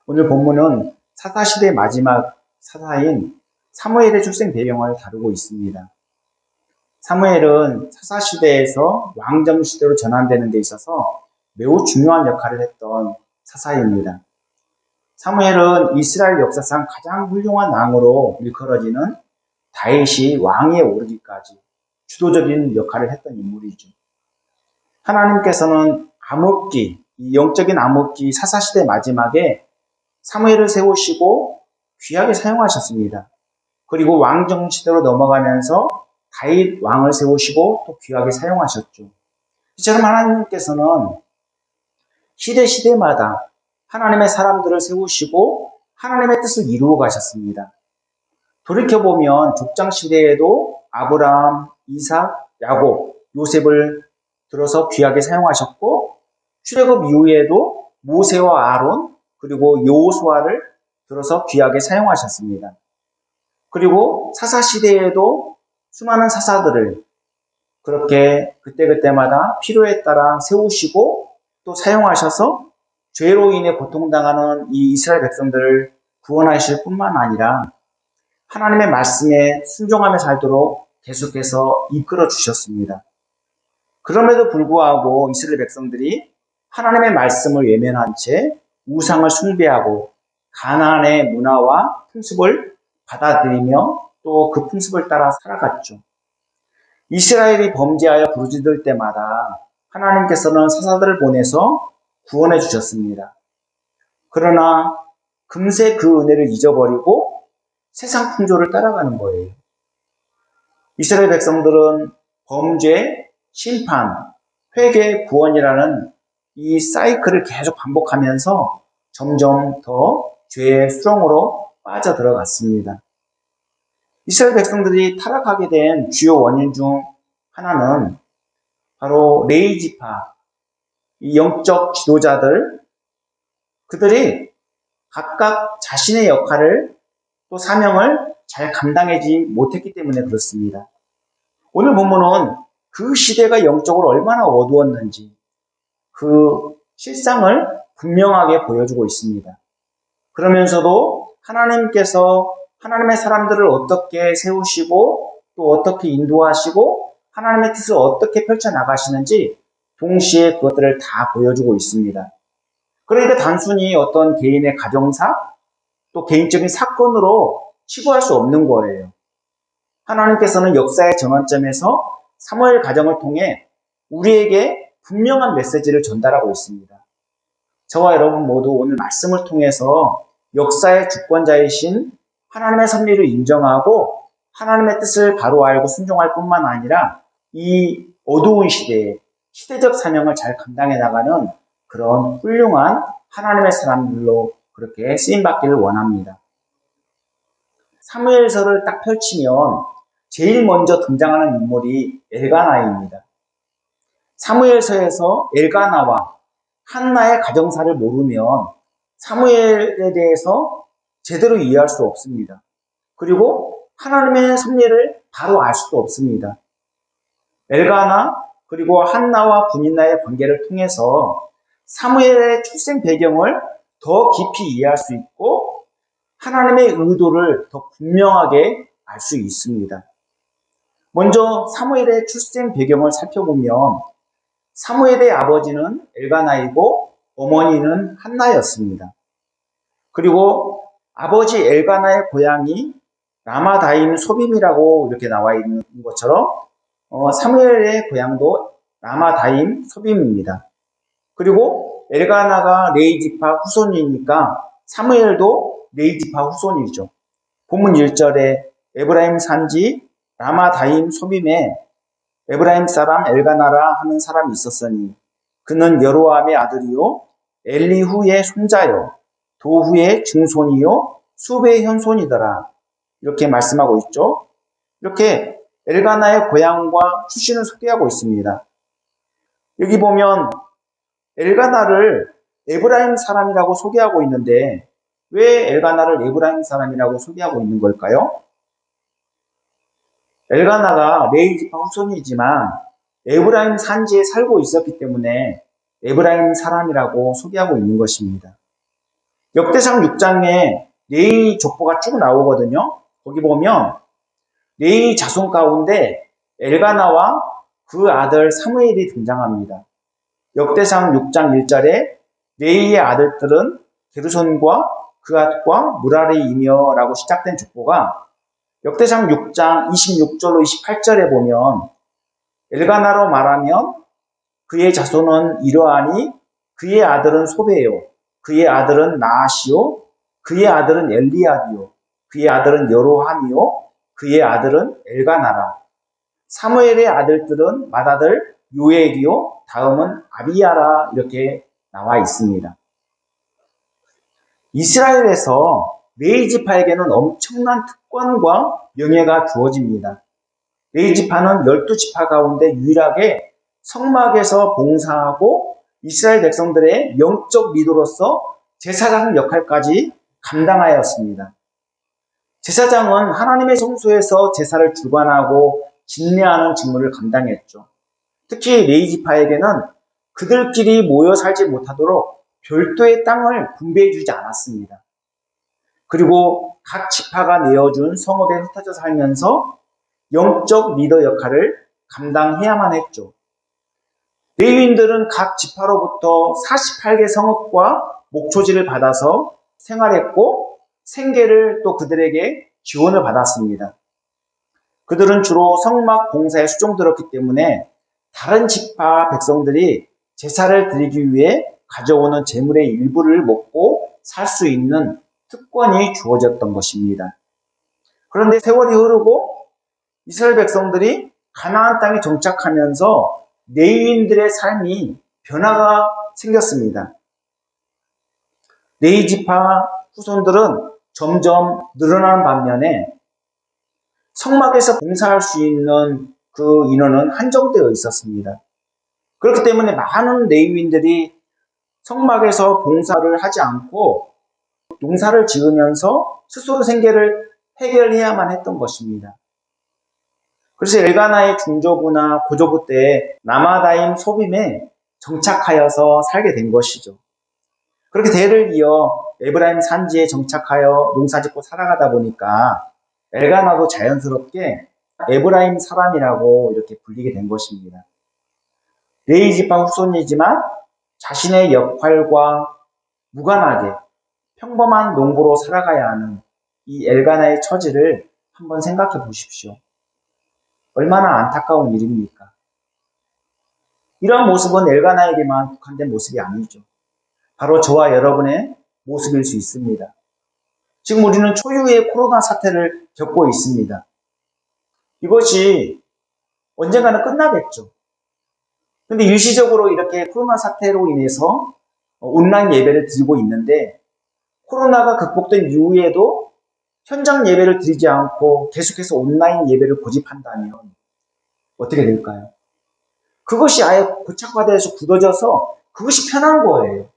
오늘 본문은 사사시대 마지막 사사인 사무엘의 출생 배경을 다루고 있습니다. 사무엘은 사사시대에서 왕정시대로 전환되는 데 있어서 매우 중요한 역할을 했던 사사입니다. 사무엘은 이스라엘 역사상 가장 훌륭한 왕으로 일컬어지는 다윗이 왕위에 오르기까지 주도적인 역할을 했던 인물이죠. 하나님께서는 암흑기, 이 영적인 암흑기 사사시대 마지막에 사무엘을 세우시고 귀하게 사용하셨습니다. 그리고 왕정시대로 넘어가면서 다윗 왕을 세우시고 또 귀하게 사용하셨죠. 이처럼 하나님께서는 시대마다 하나님의 사람들을 세우시고 하나님의 뜻을 이루어 가셨습니다. 돌이켜보면 족장시대에도 아브라함, 이삭, 야곱, 요셉을 들어서 귀하게 사용하셨고, 출애굽 이후에도 모세와 아론, 그리고 여호수아를 들어서 귀하게 사용하셨습니다. 그리고 사사시대에도 수많은 사사들을 그렇게 그때그때마다 필요에 따라 세우시고 또 사용하셔서 죄로 인해 고통당하는 이 이스라엘 백성들을 구원하실 뿐만 아니라 하나님의 말씀에 순종하며 살도록 계속해서 이끌어 주셨습니다. 그럼에도 불구하고 이스라엘 백성들이 하나님의 말씀을 외면한 채 우상을 숭배하고 가나안의 문화와 풍습을 받아들이며 또 그 풍습을 따라 살아갔죠. 이스라엘이 범죄하여 부르짖을 때마다 하나님께서는 사사들을 보내서 구원해 주셨습니다. 그러나 금세 그 은혜를 잊어버리고 세상 풍조를 따라가는 거예요. 이스라엘 백성들은 범죄, 심판, 회개, 구원이라는 이 사이클을 계속 반복하면서 점점 더 죄의 수렁으로 빠져들어갔습니다. 이스라엘 백성들이 타락하게 된 주요 원인 중 하나는 바로 레위 지파, 이 영적 지도자들, 그들이 각각 자신의 역할을 또 사명을 잘 감당하지 못했기 때문에 그렇습니다. 오늘 본문은 그 시대가 영적으로 얼마나 어두웠는지 그 실상을 분명하게 보여주고 있습니다. 그러면서도 하나님께서 하나님의 사람들을 어떻게 세우시고 또 어떻게 인도하시고 하나님의 뜻을 어떻게 펼쳐나가시는지 동시에 그것들을 다 보여주고 있습니다. 그러니까 단순히 어떤 개인의 가정사 또 개인적인 사건으로 치부할 수 없는 거예요. 하나님께서는 역사의 전환점에서 사무엘 가정을 통해 우리에게 분명한 메시지를 전달하고 있습니다. 저와 여러분 모두 오늘 말씀을 통해서 역사의 주권자이신 하나님의 섭리를 인정하고 하나님의 뜻을 바로 알고 순종할 뿐만 아니라 이 어두운 시대에 시대적 사명을 잘 감당해 나가는 그런 훌륭한 하나님의 사람들로 그렇게 쓰임받기를 원합니다. 사무엘서를 딱 펼치면 제일 먼저 등장하는 인물이 엘가나입니다. 사무엘서에서 엘가나와 한나의 가정사를 모르면 사무엘에 대해서 제대로 이해할 수 없습니다. 그리고 하나님의 섭리를 바로 알 수도 없습니다. 엘가나 그리고 한나와 분인나의 관계를 통해서 사무엘의 출생 배경을 더 깊이 이해할 수 있고 하나님의 의도를 더 분명하게 알 수 있습니다. 먼저 사무엘의 출생 배경을 살펴보면 사무엘의 아버지는 엘가나이고 어머니는 한나였습니다. 그리고 아버지 엘가나의 고향이 라마다임 소빔이라고 이렇게 나와 있는 것처럼 사무엘의 고향도 라마다임 소빔입니다. 그리고 엘가나가 레위 지파 후손이니까 사무엘도 레위 지파 후손이죠. 본문 1절에 에브라임 산지 라마다임 소빔에 에브라임 사람 엘가나라 하는 사람이 있었으니 그는 여로함의 아들이요 엘리후의 손자요 도후의 증손이요 수베의 현손이더라. 이렇게 말씀하고 있죠. 이렇게 엘가나의 고향과 출신을 소개하고 있습니다. 여기 보면 엘가나를 에브라임 사람이라고 소개하고 있는데 왜 엘가나를 에브라임 사람이라고 소개하고 있는 걸까요? 엘가나가 레위 지파 후손이지만 에브라임 산지에 살고 있었기 때문에 에브라임 사람이라고 소개하고 있는 것입니다. 역대상 6장에 레위 족보가 쭉 나오거든요. 거기 보면 레위 자손 가운데 엘가나와 그 아들 사무엘이 등장합니다. 역대상 6장 1절에 레위의 아들들은 게르손과 그앗과 무라리이며 라고 시작된 족보가 역대상 6장 26절로 28절에 보면 엘가나로 말하면 그의 자손은 이러하니 그의 아들은 소베요, 그의 아들은 나아시요, 그의 아들은 엘리압이요, 그의 아들은 여로함이요, 그의 아들은 엘가나라. 사무엘의 아들들은 맏아들 요엘이요, 다음은 아비야라 이렇게 나와 있습니다. 이스라엘에서 레위 지파에게는 엄청난 특권과 명예가 주어집니다. 레위 지파는 12지파 가운데 유일하게 성막에서 봉사하고 이스라엘 백성들의 영적 리더로서 제사장 역할까지 감당하였습니다. 제사장은 하나님의 성소에서 제사를 주관하고 진례하는 직무를 감당했죠. 특히 레위 지파에게는 그들끼리 모여 살지 못하도록 별도의 땅을 분배해 주지 않았습니다. 그리고 각 지파가 내어준 성읍에 흩어져 살면서 영적 리더 역할을 감당해야만 했죠. 레위인들은 각 지파로부터 48개 성읍과 목초지를 받아서 생활했고 생계를 또 그들에게 지원을 받았습니다. 그들은 주로 성막 봉사에 수종들었기 때문에 다른 지파 백성들이 제사를 드리기 위해 가져오는 재물의 일부를 먹고 살 수 있는 특권이 주어졌던 것입니다. 그런데 세월이 흐르고 이스라엘 백성들이 가나안 땅에 정착하면서 레위인들의 삶이 변화가 생겼습니다. 레위 지파 후손들은 점점 늘어나는 반면에 성막에서 봉사할 수 있는 그 인원은 한정되어 있었습니다. 그렇기 때문에 많은 레위인들이 성막에서 봉사를 하지 않고 농사를 지으면서 스스로 생계를 해결해야만 했던 것입니다. 그래서 엘가나의 중조부나 고조부 때 라마다임 소빔에 정착하여서 살게 된 것이죠. 그렇게 대를 이어 에브라임 산지에 정착하여 농사짓고 살아가다 보니까 엘가나도 자연스럽게 에브라임 사람이라고 이렇게 불리게 된 것입니다. 레위 지파 후손이지만 자신의 역할과 무관하게 평범한 농부로 살아가야 하는 이 엘가나의 처지를 한번 생각해 보십시오. 얼마나 안타까운 일입니까? 이런 모습은 엘가나에게만 국한된 모습이 아니죠. 바로 저와 여러분의 모습일 수 있습니다. 지금 우리는 초유의 코로나 사태를 겪고 있습니다. 이것이 언젠가는 끝나겠죠. 그런데 일시적으로 이렇게 코로나 사태로 인해서 온라인 예배를 드리고 있는데 코로나가 극복된 이후에도 현장 예배를 드리지 않고 계속해서 온라인 예배를 고집한다면 어떻게 될까요? 그것이 아예 고착화돼서 굳어져서 그것이 편한 거예요.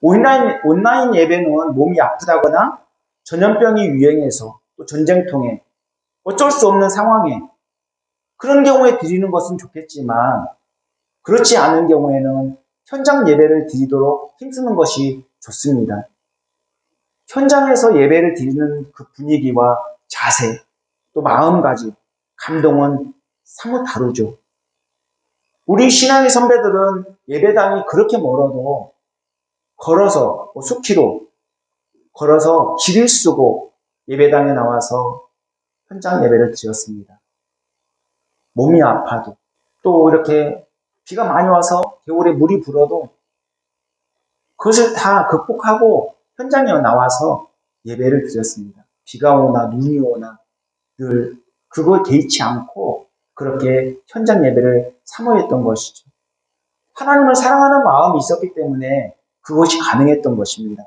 온라인 예배는 몸이 아프다거나 전염병이 유행해서 또 전쟁통에 어쩔 수 없는 상황에 그런 경우에 드리는 것은 좋겠지만 그렇지 않은 경우에는 현장 예배를 드리도록 힘쓰는 것이 좋습니다. 현장에서 예배를 드리는 그 분위기와 자세, 또 마음가짐, 감동은 사뭇 다르죠. 우리 신앙의 선배들은 예배당이 그렇게 멀어도 걸어서 수키로 걸어서 길을 쓰고 예배당에 나와서 현장 예배를 드렸습니다. 몸이 아파도 또 이렇게 비가 많이 와서 겨울에 물이 불어도 그것을 다 극복하고 현장에 나와서 예배를 드렸습니다. 비가 오나 눈이 오나 늘 그걸 개의치 않고 그렇게 현장 예배를 사모했던 것이죠. 하나님을 사랑하는 마음이 있었기 때문에 그것이 가능했던 것입니다.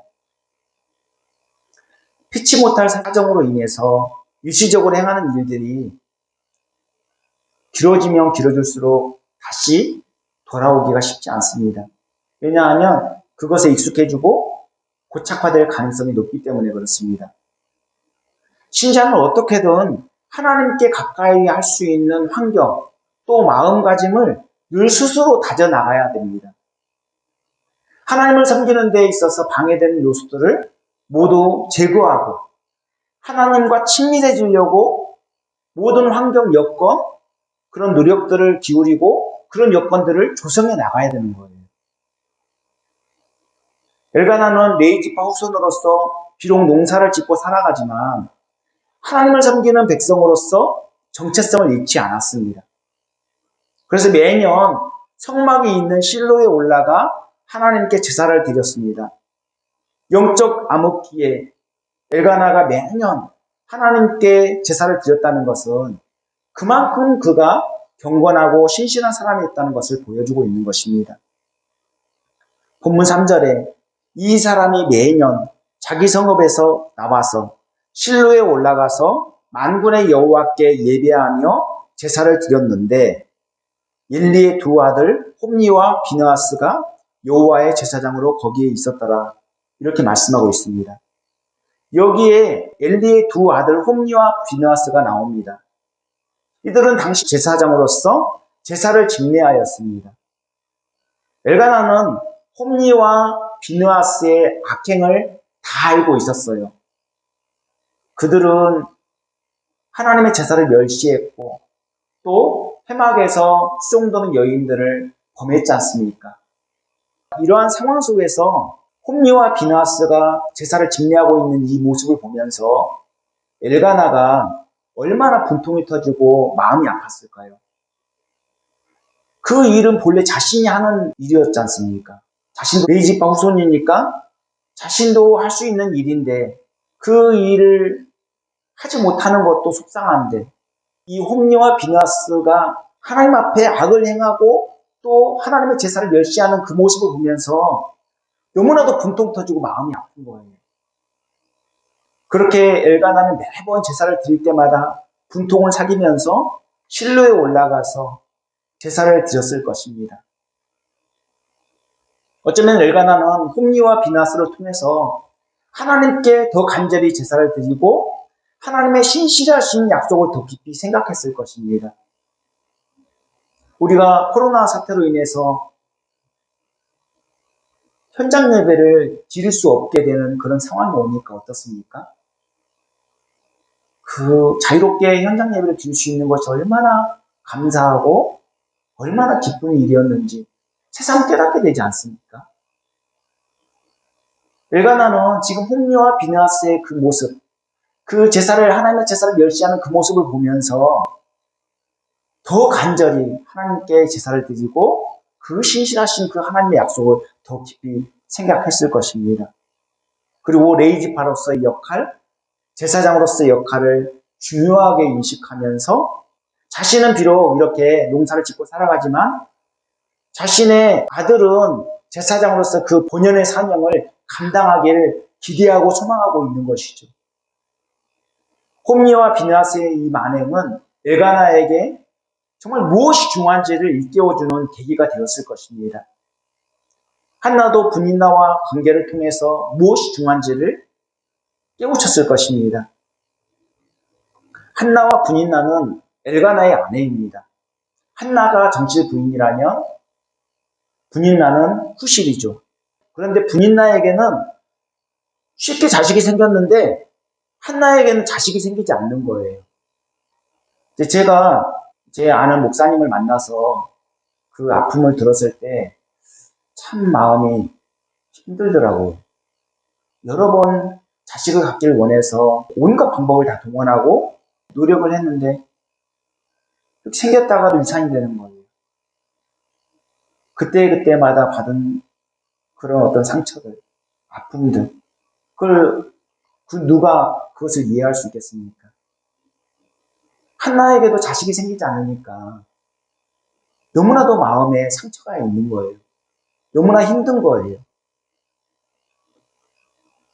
피치 못할 사정으로 인해서 일시적으로 행하는 일들이 길어지면 길어질수록 다시 돌아오기가 쉽지 않습니다. 왜냐하면 그것에 익숙해지고 고착화될 가능성이 높기 때문에 그렇습니다. 신자는 어떻게든 하나님께 가까이 할 수 있는 환경, 또 마음가짐을 늘 스스로 다져나가야 됩니다. 하나님을 섬기는 데 있어서 방해되는 요소들을 모두 제거하고 하나님과 친밀해지려고 모든 환경 여건, 그런 노력들을 기울이고 그런 여건들을 조성해 나가야 되는 거예요. 엘가나는 레위지파 후손으로서 비록 농사를 짓고 살아가지만 하나님을 섬기는 백성으로서 정체성을 잃지 않았습니다. 그래서 매년 성막이 있는 실로에 올라가 하나님께 제사를 드렸습니다. 영적 암흑기에 엘가나가 매년 하나님께 제사를 드렸다는 것은 그만큼 그가 경건하고 신실한 사람이었다는 것을 보여주고 있는 것입니다. 본문 3절에 이 사람이 매년 자기 성읍에서 나와서 실로에 올라가서 만군의 여호와께 예배하며 제사를 드렸는데 엘리의 두 아들 홈니와 비느하스가 여호와의 제사장으로 거기에 있었더라. 이렇게 말씀하고 있습니다. 여기에 엘리의 두 아들 홈니와 비느하스가 나옵니다. 이들은 당시 제사장으로서 제사를 집례하였습니다. 엘가나는 홈니와 비느하스의 악행을 다 알고 있었어요. 그들은 하나님의 제사를 멸시했고 또 회막에서 수종드는 여인들을 범했지 않습니까? 이러한 상황 속에서 홈리와 비느하스가 제사를 집례하고 있는 이 모습을 보면서 엘가나가 얼마나 분통이 터지고 마음이 아팠을까요? 그 일은 본래 자신이 하는 일이었지 않습니까? 자신도 레위지파 후손이니까 자신도 할 수 있는 일인데 그 일을 하지 못하는 것도 속상한데 이 홈리와 비느하스가 하나님 앞에 악을 행하고 또 하나님의 제사를 멸시하는 그 모습을 보면서 너무나도 분통 터지고 마음이 아픈 거예요. 그렇게 엘가나는 매번 제사를 드릴 때마다 분통을 사귀면서 실로에 올라가서 제사를 드렸을 것입니다. 어쩌면 엘가나는 홈리와 비느하스를 통해서 하나님께 더 간절히 제사를 드리고 하나님의 신실하신 약속을 더 깊이 생각했을 것입니다. 우리가 코로나 사태로 인해서 현장 예배를 드릴 수 없게 되는 그런 상황이 오니까 어떻습니까? 그 자유롭게 현장 예배를 드릴 수 있는 것이 얼마나 감사하고 얼마나 기쁜 일이었는지 새삼 깨닫게 되지 않습니까? 엘가나는 지금 홈리와 비느하스의 그 모습, 그 제사를 하나님의 제사를 멸시하는 그 모습을 보면서 더 간절히 하나님께 제사를 드리고 그 신실하신 그 하나님의 약속을 더 깊이 생각했을 것입니다. 그리고 레위지파로서의 역할, 제사장으로서의 역할을 중요하게 인식하면서 자신은 비록 이렇게 농사를 짓고 살아가지만 자신의 아들은 제사장으로서 그 본연의 사명을 감당하기를 기대하고 소망하고 있는 것이죠. 홈리와 비느하스의 이 만행은 엘가나에게 정말 무엇이 중요한지를 일깨워주는 계기가 되었을 것입니다. 한나도 분인나와 관계를 통해서 무엇이 중요한지를 깨우쳤을 것입니다. 한나와 분인나는 엘가나의 아내입니다. 한나가 정치 부인이라면 분인나는 후실이죠. 그런데 분인나에게는 쉽게 자식이 생겼는데 한나에게는 자식이 생기지 않는 거예요. 제가 제 아는 목사님을 만나서 그 아픔을 들었을 때 참 마음이 힘들더라고요. 여러 번 자식을 갖기를 원해서 온갖 방법을 다 동원하고 노력을 했는데 생겼다가도 이상이 되는 거예요. 그때마다 받은 그런 어떤 상처들, 아픔들, 누가 그것을 이해할 수 있겠습니까? 한나에게도 자식이 생기지 않으니까 너무나도 마음에 상처가 있는 거예요. 너무나 힘든 거예요.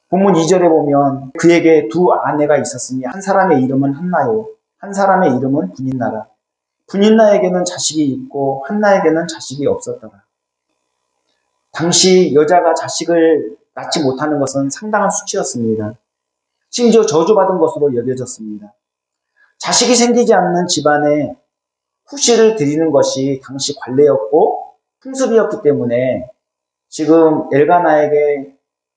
본문 2절에 보면 그에게 두 아내가 있었으니 한 사람의 이름은 한나요, 한 사람의 이름은 분인나라. 분인나에게는 자식이 있고 한나에게는 자식이 없었더라. 당시 여자가 자식을 낳지 못하는 것은 상당한 수치였습니다. 심지어 저주받은 것으로 여겨졌습니다. 자식이 생기지 않는 집안에 후시를 드리는 것이 당시 관례였고 풍습이었기 때문에 지금 엘가나에게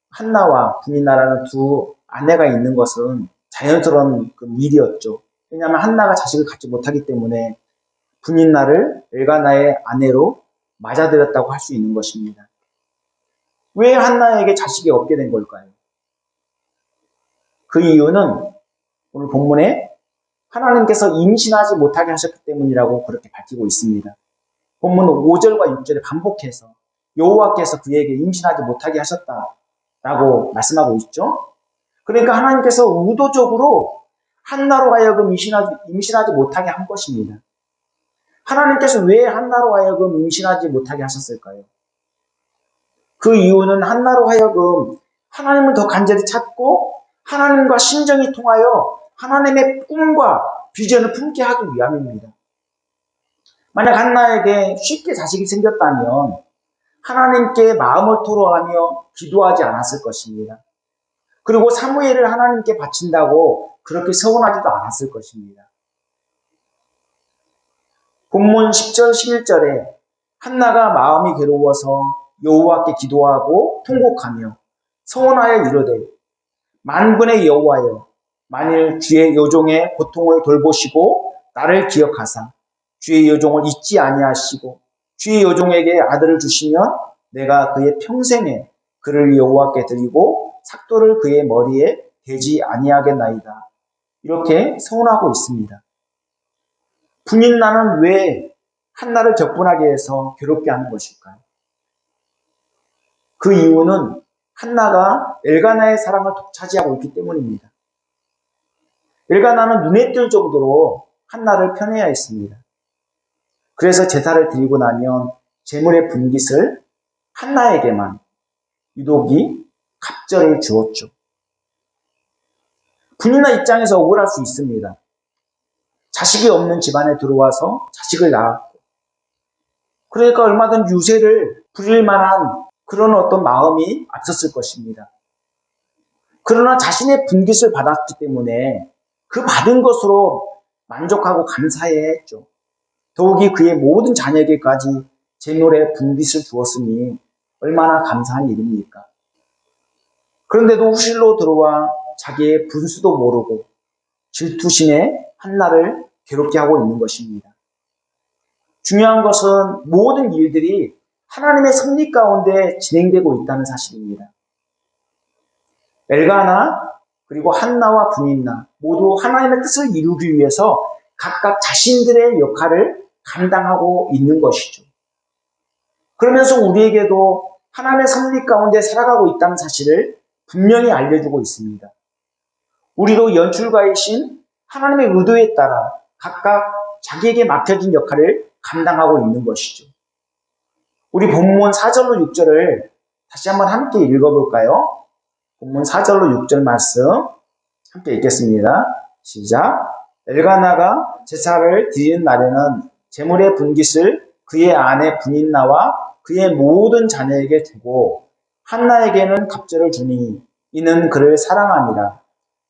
한나와 분인나라는 두 아내가 있는 것은 자연스러운 그 일이었죠. 왜냐하면 한나가 자식을 갖지 못하기 때문에 분인나를 엘가나의 아내로 맞아들였다고 할 수 있는 것입니다. 왜 한나에게 자식이 없게 된 걸까요? 그 이유는 오늘 본문에 하나님께서 임신하지 못하게 하셨기 때문이라고 그렇게 밝히고 있습니다. 본문 5절과 6절에 반복해서 여호와께서 그에게 임신하지 못하게 하셨다라고 말씀하고 있죠. 그러니까 하나님께서 의도적으로 한나로 하여금 임신하지 못하게 한 것입니다. 하나님께서 왜 한나로 하여금 임신하지 못하게 하셨을까요? 그 이유는 한나로 하여금 하나님을 더 간절히 찾고 하나님과 심정이 통하여 하나님의 꿈과 비전을 품게 하기 위함입니다. 만약 한나에게 쉽게 자식이 생겼다면 하나님께 마음을 토로하며 기도하지 않았을 것입니다. 그리고 사무엘을 하나님께 바친다고 그렇게 서운하지도 않았을 것입니다. 본문 10절 11절에 한나가 마음이 괴로워서 여호와께 기도하고 통곡하며 서원하여 이르되 만군의 여호와여 만일 주의 여종의 고통을 돌보시고 나를 기억하사 주의 여종을 잊지 아니하시고 주의 여종에게 아들을 주시면 내가 그의 평생에 그를 여호와께 드리고 삭도를 그의 머리에 대지 아니하겠나이다. 이렇게 서원하고 있습니다. 분인나는 왜 한나를 격분하게 해서 괴롭게 하는 것일까요? 그 이유는 한나가 엘가나의 사랑을 독차지하고 있기 때문입니다. 엘가나는 눈에 띌 정도로 한나를 편애해야 했습니다. 그래서 제사를 드리고 나면 제물의 분깃을 한나에게만 유독이 갑절을 주었죠. 분인나 입장에서 억울할 수 있습니다. 자식이 없는 집안에 들어와서 자식을 낳았고 그러니까 얼마든지 유세를 부릴 만한 그런 어떤 마음이 앞섰을 것입니다. 그러나 자신의 분깃을 받았기 때문에 그 받은 것으로 만족하고 감사해야 했죠. 더욱이 그의 모든 자녀에게까지 제물의 분깃을 주었으니 얼마나 감사한 일입니까? 그런데도 후실로 들어와 자기의 분수도 모르고 질투심에 한나를 괴롭게 하고 있는 것입니다. 중요한 것은 모든 일들이 하나님의 섭리 가운데 진행되고 있다는 사실입니다. 엘가나 그리고 한나와 분인나 모두 하나님의 뜻을 이루기 위해서 각각 자신들의 역할을 감당하고 있는 것이죠. 그러면서 우리에게도 하나님의 섭리 가운데 살아가고 있다는 사실을 분명히 알려주고 있습니다. 우리도 연출가이신 하나님의 의도에 따라 각각 자기에게 맡겨진 역할을 감당하고 있는 것이죠. 우리 본문 4절로 6절을 다시 한번 함께 읽어볼까요? 본문 4절로 6절 말씀 함께 읽겠습니다. 시작. 엘가나가 제사를 드리는 날에는 제물의 분깃을 그의 아내 분인나와 그의 모든 자녀에게 주고 한나에게는 갑절을 주니 이는 그를 사랑하니라.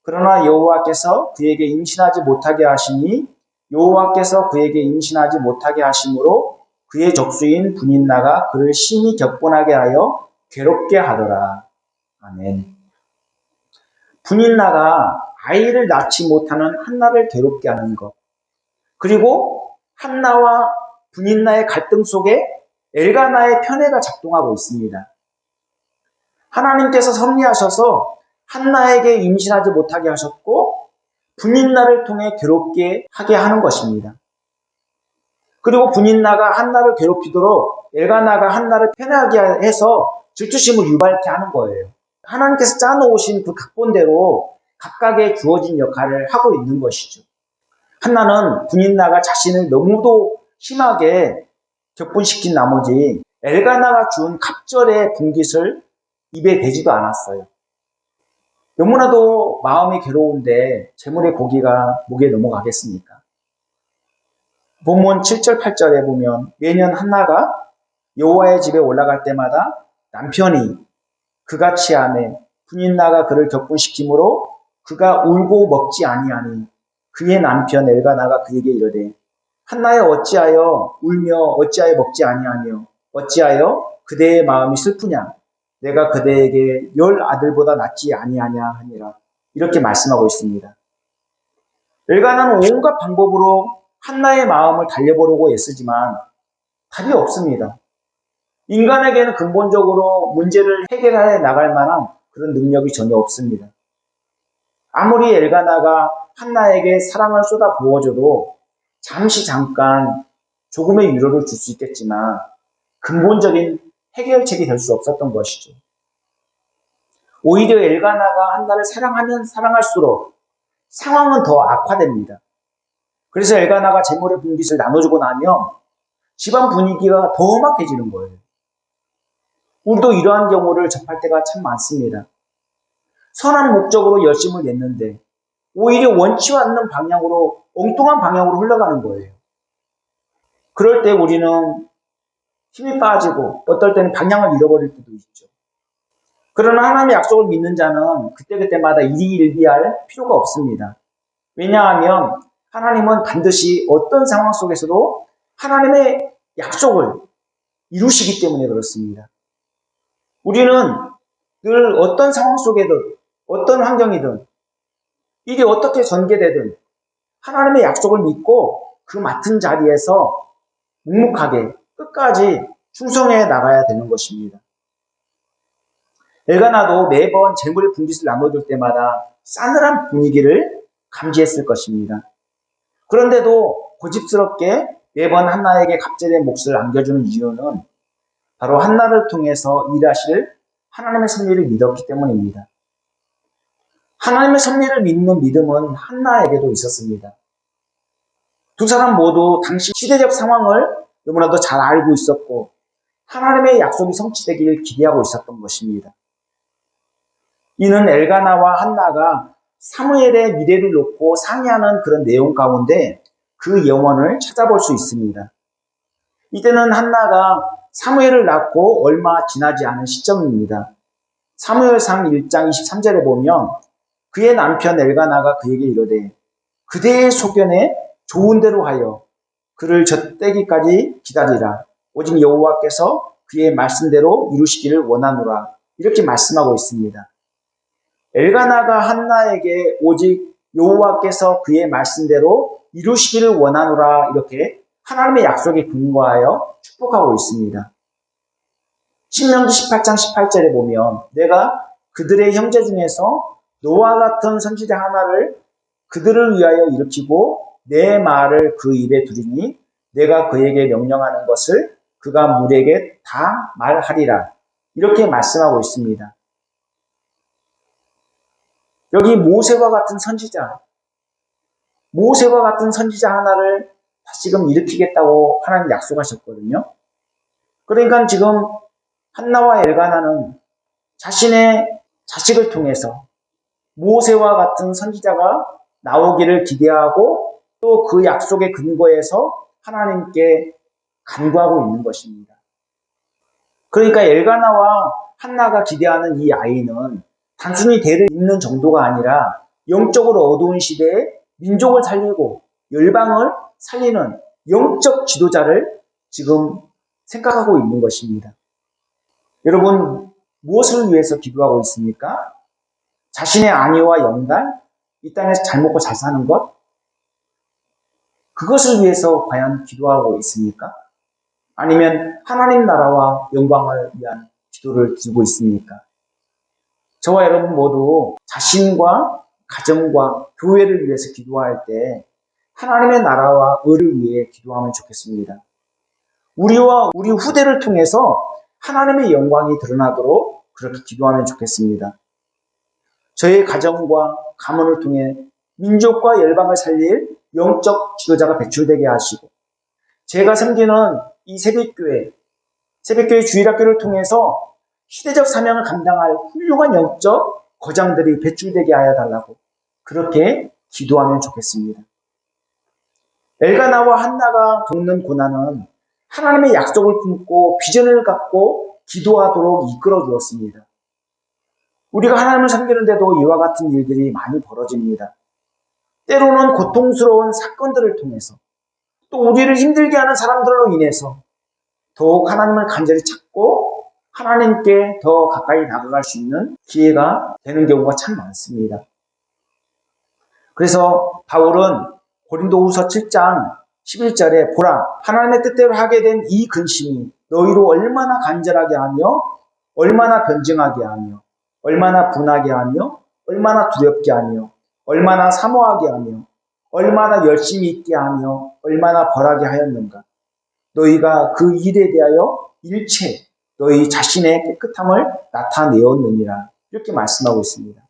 그러나 여호와께서 그에게 임신하지 못하게 하시니 여호와께서 그에게 임신하지 못하게 하심으로 그의 적수인 분인나가 그를 심히 격분하게 하여 괴롭게 하더라. 아멘. 분인나가 아이를 낳지 못하는 한나를 괴롭게 하는 것, 그리고 한나와 분인나의 갈등 속에 엘가나의 편애가 작동하고 있습니다. 하나님께서 섭리하셔서 한나에게 임신하지 못하게 하셨고 분인나를 통해 괴롭게 하게 하는 것입니다. 그리고 분인나가 한나를 괴롭히도록 엘가나가 한나를 편애하게 해서 질투심을 유발케 하는 거예요. 하나님께서 짜놓으신 그 각본대로 각각의 주어진 역할을 하고 있는 것이죠. 한나는 분인나가 자신을 너무도 심하게 격분시킨 나머지 엘가나가 준 갑절의 분깃을 입에 대지도 않았어요. 너무나도 마음이 괴로운데 제물의 고기가 목에 넘어가겠습니까? 본문 7절 8절에 보면 매년 한나가 여호와의 집에 올라갈 때마다 남편이 그가 취함에 분인나가 그를 격분시키므로 그가 울고 먹지 아니하니 그의 남편 엘가나가 그에게 이르되 한나여 어찌하여 울며 어찌하여 먹지 아니하며 어찌하여 그대의 마음이 슬프냐? 내가 그대에게 10아들보다 낫지 아니하냐 하니라. 이렇게 말씀하고 있습니다. 엘가나는 온갖 방법으로 한나의 마음을 달래보려고 애쓰지만 답이 없습니다. 인간에게는 근본적으로 문제를 해결해 나갈 만한 그런 능력이 전혀 없습니다. 아무리 엘가나가 한나에게 사랑을 쏟아 부어줘도 잠깐 조금의 위로를 줄 수 있겠지만 근본적인 해결책이 될 수 없었던 것이죠. 오히려 엘가나가 한나를 사랑하면 사랑할수록 상황은 더 악화됩니다. 그래서 엘가나가 재물의 분깃을 나눠주고 나면 집안 분위기가 더 험악해지는 거예요. 우리도 이러한 경우를 접할 때가 참 많습니다. 선한 목적으로 열심을 냈는데 오히려 원치 않는 방향으로, 엉뚱한 방향으로 흘러가는 거예요. 그럴 때 우리는 힘이 빠지고 어떨 때는 방향을 잃어버릴 때도 있죠. 그러나 하나님의 약속을 믿는 자는 그때그때마다 일희일비할 필요가 없습니다. 왜냐하면 하나님은 반드시 어떤 상황 속에서도 하나님의 약속을 이루시기 때문에 그렇습니다. 우리는 늘 어떤 상황 속에든 어떤 환경이든 일이 어떻게 전개되든 하나님의 약속을 믿고 그 맡은 자리에서 묵묵하게 끝까지 충성해 나가야 되는 것입니다. 엘가나도 매번 재물의 분깃을 나눠줄 때마다 싸늘한 분위기를 감지했을 것입니다. 그런데도 고집스럽게 매번 한나에게 갑절의 몫을 안겨주는 이유는 바로 한나를 통해서 일하실 하나님의 섭리를 믿었기 때문입니다. 하나님의 섭리를 믿는 믿음은 한나에게도 있었습니다. 두 사람 모두 당시 시대적 상황을 너무나도 잘 알고 있었고 하나님의 약속이 성취되기를 기대하고 있었던 것입니다. 이는 엘가나와 한나가 사무엘의 미래를 놓고 상의하는 그런 내용 가운데 그 영혼을 찾아볼 수 있습니다. 이때는 한나가 사무엘을 낳고 얼마 지나지 않은 시점입니다. 사무엘상 1장 23절에 보면 그의 남편 엘가나가 그에게 이르되 그대의 소견에 좋은 대로 하여 그를 젖대기까지 기다리라. 오직 여호와께서 그의 말씀대로 이루시기를 원하노라. 이렇게 말씀하고 있습니다. 엘가나가 한나에게 오직 여호와께서 그의 말씀대로 이루시기를 원하노라 이렇게 하나님의 약속에 근거하여 축복하고 있습니다. 신명기 18장 18절에 보면 내가 그들의 형제 중에서 너와 같은 선지자 하나를 그들을 위하여 일으키고 내 말을 그 입에 두리니 내가 그에게 명령하는 것을 그가 무리에게 다 말하리라. 이렇게 말씀하고 있습니다. 여기 모세와 같은 선지자 하나를 다시금 일으키겠다고 하나님 약속하셨거든요. 그러니까 지금 한나와 엘가나는 자신의 자식을 통해서 모세와 같은 선지자가 나오기를 기대하고 또 그 약속의 근거에서 하나님께 간구하고 있는 것입니다. 그러니까 엘가나와 한나가 기대하는 이 아이는 단순히 대를 잇는 정도가 아니라 영적으로 어두운 시대에 민족을 살리고 열방을 살리는 영적 지도자를 지금 생각하고 있는 것입니다. 여러분, 무엇을 위해서 기도하고 있습니까? 자신의 안위와 영달, 이 땅에서 잘 먹고 잘 사는 것? 그것을 위해서 과연 기도하고 있습니까? 아니면 하나님 나라와 영광을 위한 기도를 드리고 있습니까? 저와 여러분 모두 자신과 가정과 교회를 위해서 기도할 때 하나님의 나라와 의를 위해 기도하면 좋겠습니다. 우리와 우리 후대를 통해서 하나님의 영광이 드러나도록 그렇게 기도하면 좋겠습니다. 저의 가정과 가문을 통해 민족과 열방을 살릴 영적 지도자가 배출되게 하시고 제가 섬기는 이 새벽교회 주일학교를 통해서 시대적 사명을 감당할 훌륭한 영적 거장들이 배출되게 하여 달라고 그렇게 기도하면 좋겠습니다. 엘가나와 한나가 겪는 고난은 하나님의 약속을 품고 비전을 갖고 기도하도록 이끌어 주었습니다. 우리가 하나님을 섬기는데도 이와 같은 일들이 많이 벌어집니다. 때로는 고통스러운 사건들을 통해서 또 우리를 힘들게 하는 사람들로 인해서 더욱 하나님을 간절히 찾고 하나님께 더 가까이 다가갈 수 있는 기회가 되는 경우가 참 많습니다. 그래서 바울은 고린도후서 7장 11절에 보라, 하나님의 뜻대로 하게 된 이 근심이 너희로 얼마나 간절하게 하며 얼마나 변증하게 하며 얼마나 분하게 하며 얼마나 두렵게 하며 얼마나 사모하게 하며 얼마나 열심히 있게 하며 얼마나 벌하게 하였는가. 너희가 그 일에 대하여 일체 너희 자신의 깨끗함을 나타내었느니라. 이렇게 말씀하고 있습니다.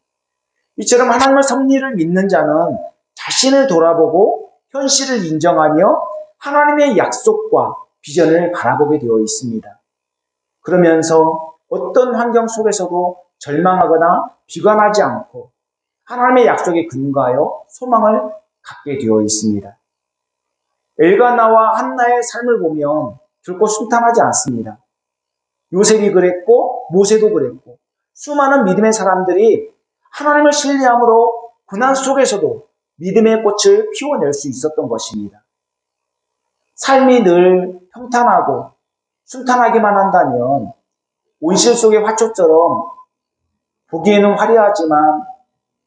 이처럼 하나님의 섭리를 믿는 자는 자신을 돌아보고 현실을 인정하며 하나님의 약속과 비전을 바라보게 되어 있습니다. 그러면서 어떤 환경 속에서도 절망하거나 비관하지 않고 하나님의 약속에 근거하여 소망을 갖게 되어 있습니다. 엘가나와 한나의 삶을 보면 결코 순탄하지 않습니다. 요셉이 그랬고 모세도 그랬고 수많은 믿음의 사람들이 하나님을 신뢰함으로 고난 속에서도 믿음의 꽃을 피워낼 수 있었던 것입니다. 삶이 늘 평탄하고 순탄하기만 한다면 온실 속의 화초처럼 보기에는 화려하지만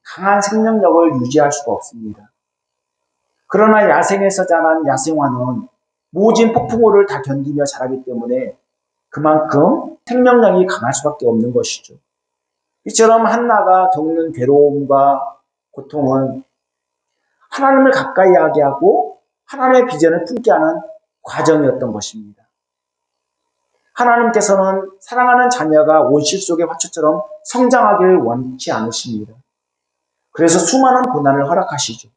강한 생명력을 유지할 수가 없습니다. 그러나 야생에서 자란 야생화는 모진 폭풍우를 다 견디며 자라기 때문에 그만큼 생명력이 강할 수밖에 없는 것이죠. 이처럼 한나가 겪는 괴로움과 고통은 하나님을 가까이 하게 하고 하나님의 비전을 품게 하는 과정이었던 것입니다. 하나님께서는 사랑하는 자녀가 온실 속의 화초처럼 성장하기를 원치 않으십니다. 그래서 수많은 고난을 허락하시죠.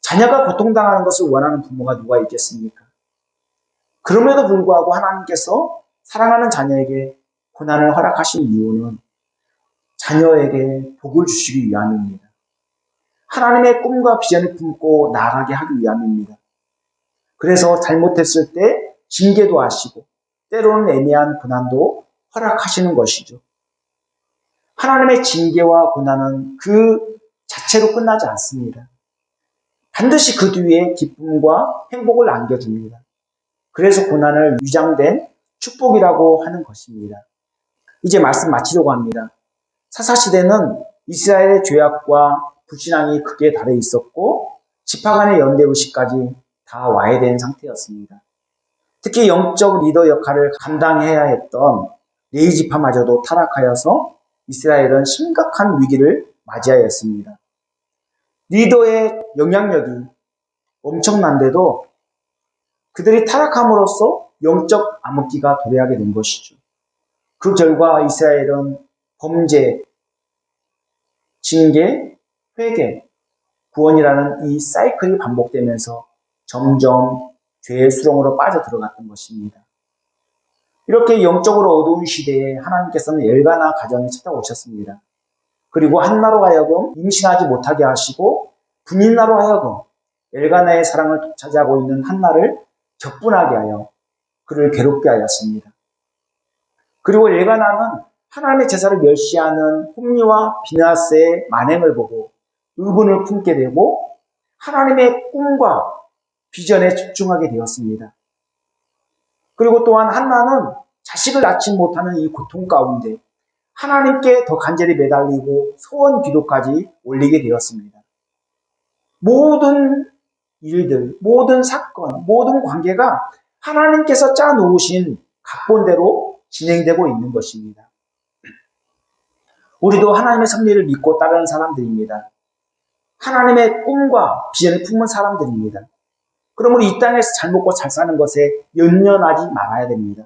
자녀가 고통당하는 것을 원하는 부모가 누가 있겠습니까? 그럼에도 불구하고 하나님께서 사랑하는 자녀에게 고난을 허락하신 이유는 자녀에게 복을 주시기 위함입니다. 하나님의 꿈과 비전을 품고 나아가게 하기 위함입니다. 그래서 잘못했을 때 징계도 하시고 때로는 애매한 고난도 허락하시는 것이죠. 하나님의 징계와 고난은 그 자체로 끝나지 않습니다. 반드시 그 뒤에 기쁨과 행복을 안겨줍니다. 그래서 고난을 위장된 축복이라고 하는 것입니다. 이제 말씀 마치려고 합니다. 사사시대는 이스라엘의 죄악과 불신앙이 크게 달해 있었고 지파 간의 연대의식까지 다 와해된 상태였습니다. 특히 영적 리더 역할을 감당해야 했던 레위 지파마저도 타락하여서 이스라엘은 심각한 위기를 맞이하였습니다. 리더의 영향력이 엄청난데도 그들이 타락함으로써 영적 암흑기가 도래하게 된 것이죠. 그 결과 이스라엘은 범죄, 징계, 회개, 구원이라는 이 사이클이 반복되면서 점점 죄의 수렁으로 빠져들어갔던 것입니다. 이렇게 영적으로 어두운 시대에 하나님께서는 엘가나 가정에 찾아오셨습니다. 그리고 한나로 하여금 임신하지 못하게 하시고 분인나로 하여금 엘가나의 사랑을 독차지하고 있는 한나를 격분하게 하여 그를 괴롭게 하였습니다. 그리고 엘가나는 하나님의 제사를 멸시하는 홈리와 비나스의 만행을 보고 의분을 품게 되고 하나님의 꿈과 비전에 집중하게 되었습니다. 그리고 또한 한나는 자식을 낳지 못하는 이 고통 가운데 하나님께 더 간절히 매달리고 소원 기도까지 올리게 되었습니다. 모든 일들, 모든 사건, 모든 관계가 하나님께서 짜놓으신 각본대로 진행되고 있는 것입니다. 우리도 하나님의 섭리를 믿고 따르는 사람들입니다. 하나님의 꿈과 비전을 품은 사람들입니다. 그러므로 이 땅에서 잘 먹고 잘 사는 것에 연연하지 말아야 됩니다.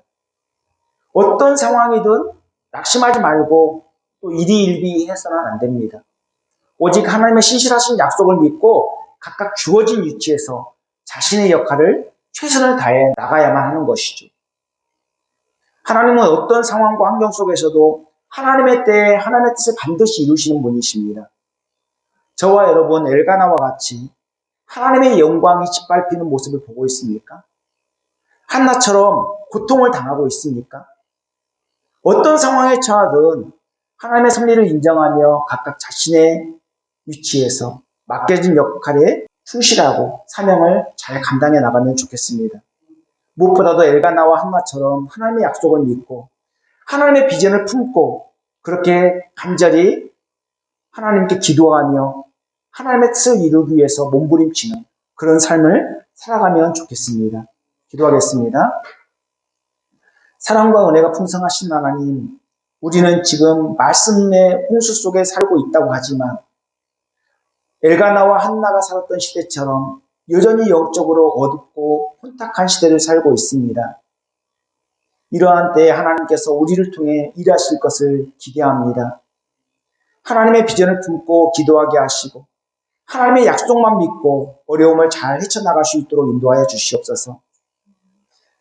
어떤 상황이든 낙심하지 말고 또 일희일비해서는 안 됩니다. 오직 하나님의 신실하신 약속을 믿고 각각 주어진 위치에서 자신의 역할을 최선을 다해 나가야만 하는 것이죠. 하나님은 어떤 상황과 환경 속에서도 하나님의 때에 하나님의 뜻을 반드시 이루시는 분이십니다. 저와 여러분 엘가나와 같이 하나님의 영광이 짓밟히는 모습을 보고 있습니까? 한나처럼 고통을 당하고 있습니까? 어떤 상황에 처하든 하나님의 섭리를 인정하며 각각 자신의 위치에서 맡겨진 역할에 충실하고 사명을 잘 감당해 나가면 좋겠습니다. 무엇보다도 엘가나와 한나처럼 하나님의 약속을 믿고 하나님의 비전을 품고 그렇게 간절히 하나님께 기도하며 하나님의 뜻을 이루기 위해서 몸부림치는 그런 삶을 살아가면 좋겠습니다. 기도하겠습니다. 사랑과 은혜가 풍성하신 하나님, 우리는 지금 말씀의 홍수 속에 살고 있다고 하지만 엘가나와 한나가 살았던 시대처럼 여전히 영적으로 어둡고 혼탁한 시대를 살고 있습니다. 이러한 때에 하나님께서 우리를 통해 일하실 것을 기대합니다. 하나님의 비전을 품고 기도하게 하시고 하나님의 약속만 믿고 어려움을 잘 헤쳐나갈 수 있도록 인도하여 주시옵소서.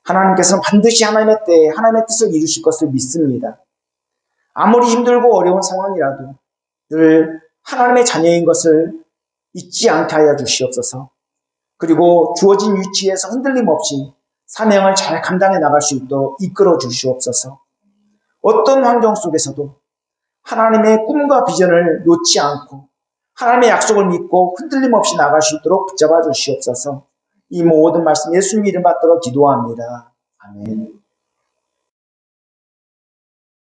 하나님께서는 반드시 하나님의 때에 하나님의 뜻을 이루실 것을 믿습니다. 아무리 힘들고 어려운 상황이라도 늘 하나님의 자녀인 것을 잊지 않게 하여 주시옵소서. 그리고 주어진 위치에서 흔들림 없이 사명을 잘 감당해 나갈 수 있도록 이끌어 주시옵소서. 어떤 환경 속에서도 하나님의 꿈과 비전을 놓지 않고 하나님의 약속을 믿고 흔들림 없이 나갈 수 있도록 붙잡아 주시옵소서. 이 모든 말씀 예수님 이름 받들어 기도합니다. 아멘.